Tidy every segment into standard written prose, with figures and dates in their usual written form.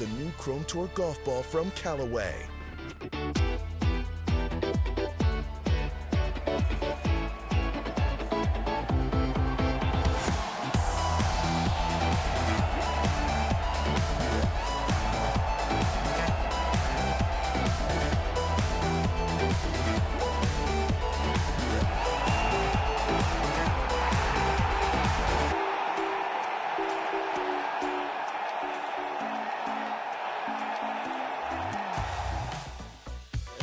the new Chrome Tour golf ball from Callaway.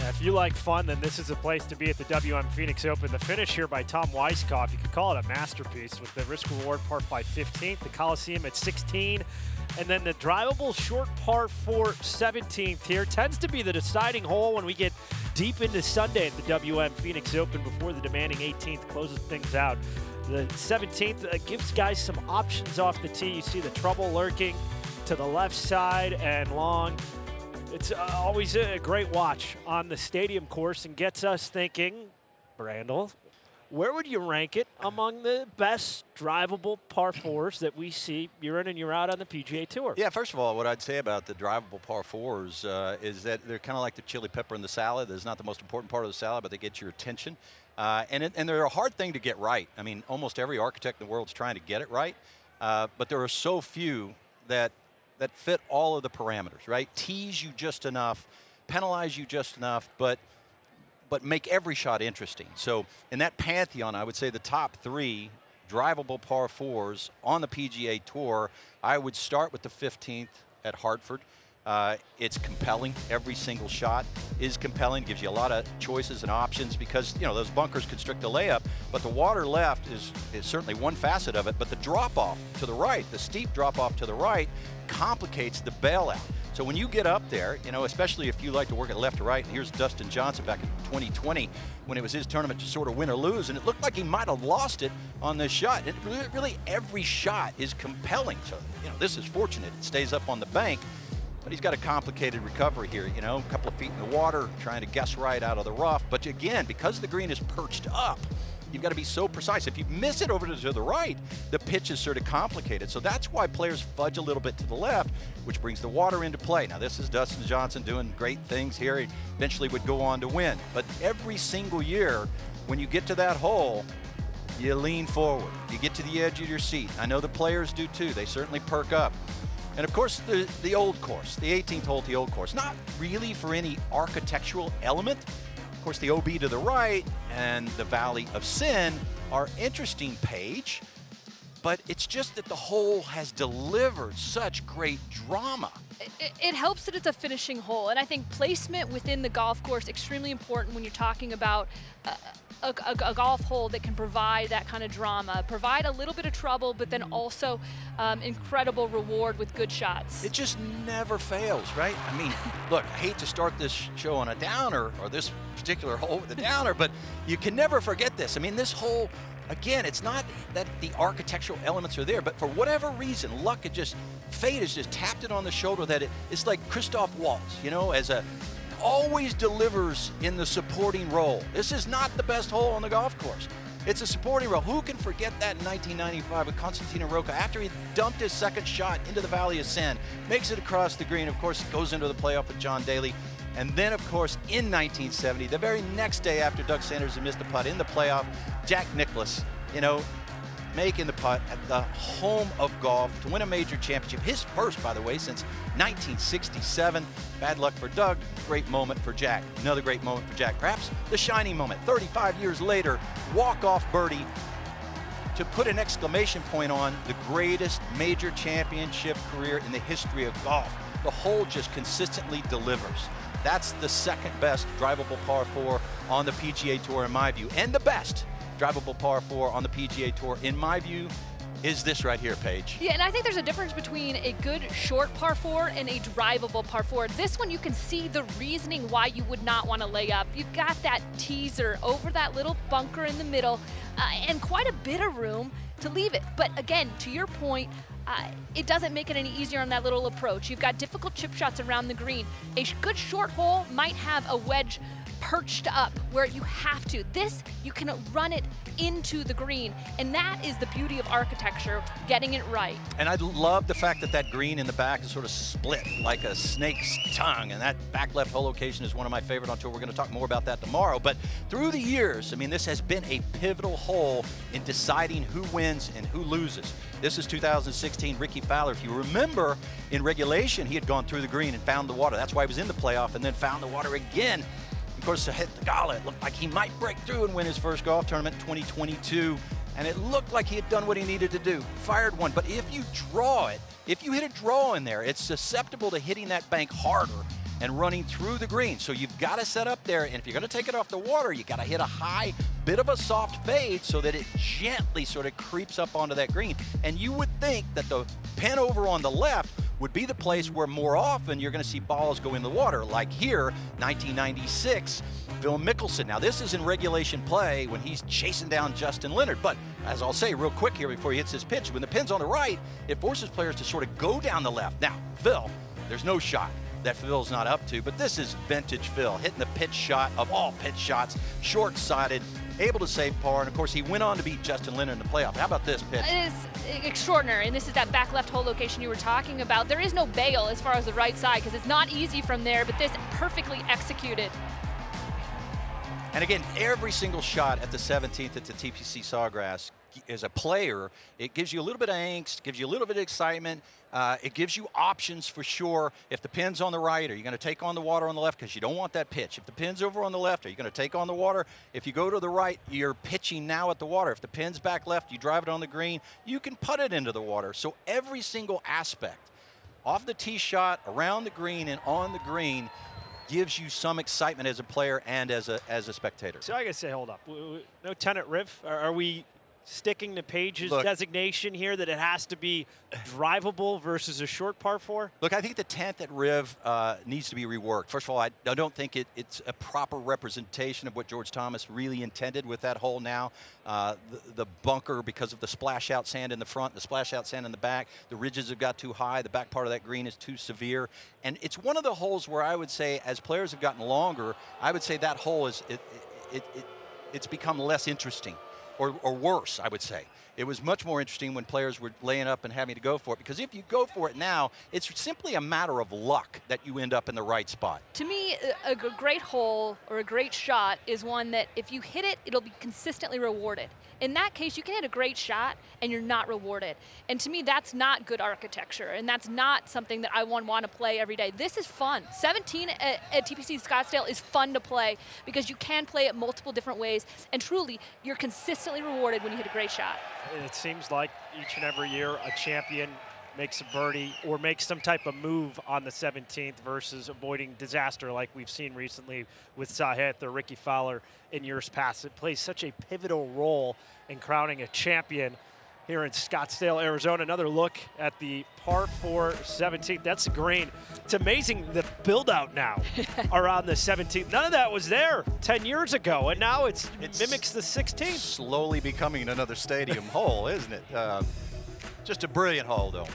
If you like fun, then this is a place to be at the WM Phoenix Open. The finish here by Tom Weiskopf, you could call it a masterpiece with the risk-reward par 5 15th, the Coliseum at 16, and then the drivable short par 4 17th here. Tends to be the deciding hole when we get deep into Sunday at the WM Phoenix Open before the demanding 18th closes things out. The 17th gives guys some options off the tee. You see the trouble lurking to the left side and long. It's always a great watch on the stadium course and gets us thinking, Brandel, where would you rank it among the best drivable par 4s that we see year in and year out on the PGA Tour? Yeah, first of all, what I'd say about the drivable par 4s is that they're kind of like the chili pepper in the salad. It's not the most important part of the salad, but they get your attention. And they're a hard thing to get right. I mean, almost every architect in the world is trying to get it right, but there are so few that fit all of the parameters, right? Tease you just enough, penalize you just enough, but make every shot interesting. So in that pantheon, I would say the top 3 drivable par 4s on the PGA Tour, I would start with the 15th at Hartford. It's compelling. Every single shot is compelling. Gives you a lot of choices and options because, you know, those bunkers constrict the layup, but the water left is certainly one facet of it, but the drop-off to the right, the steep drop-off to the right, complicates the bailout. So when you get up there, you know, especially if you like to work it left to right, and here's Dustin Johnson back in 2020 when it was his tournament to sort of win or lose, and it looked like he might have lost it on this shot. Really every shot is compelling. So, you know, this is fortunate. It stays up on the bank. But he's got a complicated recovery here, you know, a couple of feet in the water, trying to guess right out of the rough. But again, because the green is perched up, you've got to be so precise. If you miss it over to the right, the pitch is sort of complicated. So that's why players fudge a little bit to the left, which brings the water into play. Now, this is Dustin Johnson doing great things here. He eventually would go on to win. But every single year, when you get to that hole, you lean forward. You get to the edge of your seat. I know the players do too. They certainly perk up. And of course, the old course, the 18th hole at the old course, not really for any architectural element. Of course, the OB to the right and the Valley of Sin are interesting, Paige, but it's just that the hole has delivered such great drama. It helps that it's a finishing hole, and I think placement within the golf course extremely important when you're talking about a golf hole that can provide that kind of drama, provide a little bit of trouble, but then also incredible reward with good shots. It just never fails, right? I mean, look, I hate to start this show on a downer, or this particular hole with a downer, but you can never forget this. I mean, this hole, again, it's not that the architectural elements are there, but for whatever reason, fate has just tapped it on the shoulder that it's like Christoph Waltz, you know, always delivers in the supporting role. This is not the best hole on the golf course. It's a supporting role. Who can forget that in 1995 with Konstantin Roca after he dumped his second shot into the Valley of Sin, makes it across the green, of course, goes into the playoff with John Daly. And then, of course, in 1970, the very next day after Doug Sanders had missed the putt in the playoff, Jack Nicklaus, you know, making the putt at the home of golf to win a major championship. His first, by the way, since 1967. Bad luck for Doug, great moment for Jack. Another great moment for Jack. Perhaps the shining moment, 35 years later, walk-off birdie to put an exclamation point on the greatest major championship career in the history of golf. The hole just consistently delivers. That's the second best drivable par 4 on the PGA Tour in my view, and the best drivable par 4 on the PGA Tour in my view is this right here, Paige. Yeah, and I think there's a difference between a good short par 4 and a drivable par 4. This one, you can see the reasoning why you would not want to lay up. You've got that teaser over that little bunker in the middle and quite a bit of room to leave it. But again, to your point, it doesn't make it any easier on that little approach. You've got difficult chip shots around the green. A good short hole might have a wedge perched up where you have to. This, you can run it into the green, and that is the beauty of architecture, getting it right. And I love the fact that that green in the back is sort of split like a snake's tongue, and that back left hole location is one of my favorite on tour. We're going to talk more about that tomorrow. But through the years, I mean, this has been a pivotal hole in deciding who wins and who loses. This is 2016 Ricky Fowler. If you remember, in regulation, he had gone through the green and found the water. That's why he was in the playoff, and then found the water again. Of course, to hit the gala, it looked like he might break through and win his first golf tournament in 2022. And it looked like he had done what he needed to do, fired one. But if you draw it, if you hit a draw in there, it's susceptible to hitting that bank harder and running through the green. So you've got to set up there, and if you're going to take it off the water, you got to hit a high, bit of a soft fade so that it gently sort of creeps up onto that green. And you would think that the pin over on the left would be the place where more often you're going to see balls go in the water, like here, 1996, Phil Mickelson. Now this is in regulation play when he's chasing down Justin Leonard, but as I'll say real quick here before he hits his pitch, when the pin's on the right, it forces players to sort of go down the left. Now, Phil, there's no shot that Phil's not up to, but this is vintage Phil, hitting the pitch shot of all pitch shots, short-sighted, able to save par, and of course he went on to beat Justin Leonard in the playoff. How about this pitch? It is extraordinary, and this is that back left hole location you were talking about. There is no bail as far as the right side because it's not easy from there, but this perfectly executed. And again, every single shot at the 17th at the TPC Sawgrass, as a player, it gives you a little bit of angst, gives you a little bit of excitement. It gives you options for sure. If the pin's on the right, are you going to take on the water on the left because you don't want that pitch? If the pin's over on the left, are you going to take on the water? If you go to the right, you're pitching now at the water. If the pin's back left, you drive it on the green, you can putt it into the water. So every single aspect, off the tee shot, around the green, and on the green, gives you some excitement as a player and as a spectator. So I gotta say, hold up. No 10 at Riv. Are we sticking to Page's designation here that it has to be drivable versus a short par 4? Look, I think the 10th at Riv needs to be reworked. First of all, I don't think it's a proper representation of what George Thomas really intended with that hole now. The bunker, because of the splash out sand in the front, the splash out sand in the back, the ridges have got too high, the back part of that green is too severe. And it's one of the holes where I would say, as players have gotten longer, I would say that hole is, it's become less interesting. Or worse, I would say. It was much more interesting when players were laying up and having to go for it, because if you go for it now, it's simply a matter of luck that you end up in the right spot. To me, a great hole or a great shot is one that if you hit it, it'll be consistently rewarded. In that case, you can hit a great shot and you're not rewarded. And to me, that's not good architecture, and that's not something that I want to play every day. This is fun. 17 at TPC Scottsdale is fun to play because you can play it multiple different ways, and truly, you're consistently rewarded when you hit a great shot. And it seems like each and every year a champion makes a birdie or makes some type of move on the 17th versus avoiding disaster like we've seen recently with Sahith or Ricky Fowler in years past. It plays such a pivotal role in crowning a champion here in Scottsdale, Arizona. Another look at the par 4 17th. That's a green. It's amazing the build out now around the 17th. None of that was there 10 years ago, and now it mimics the 16th. Slowly becoming another stadium hole, isn't it? Just a brilliant hole, though.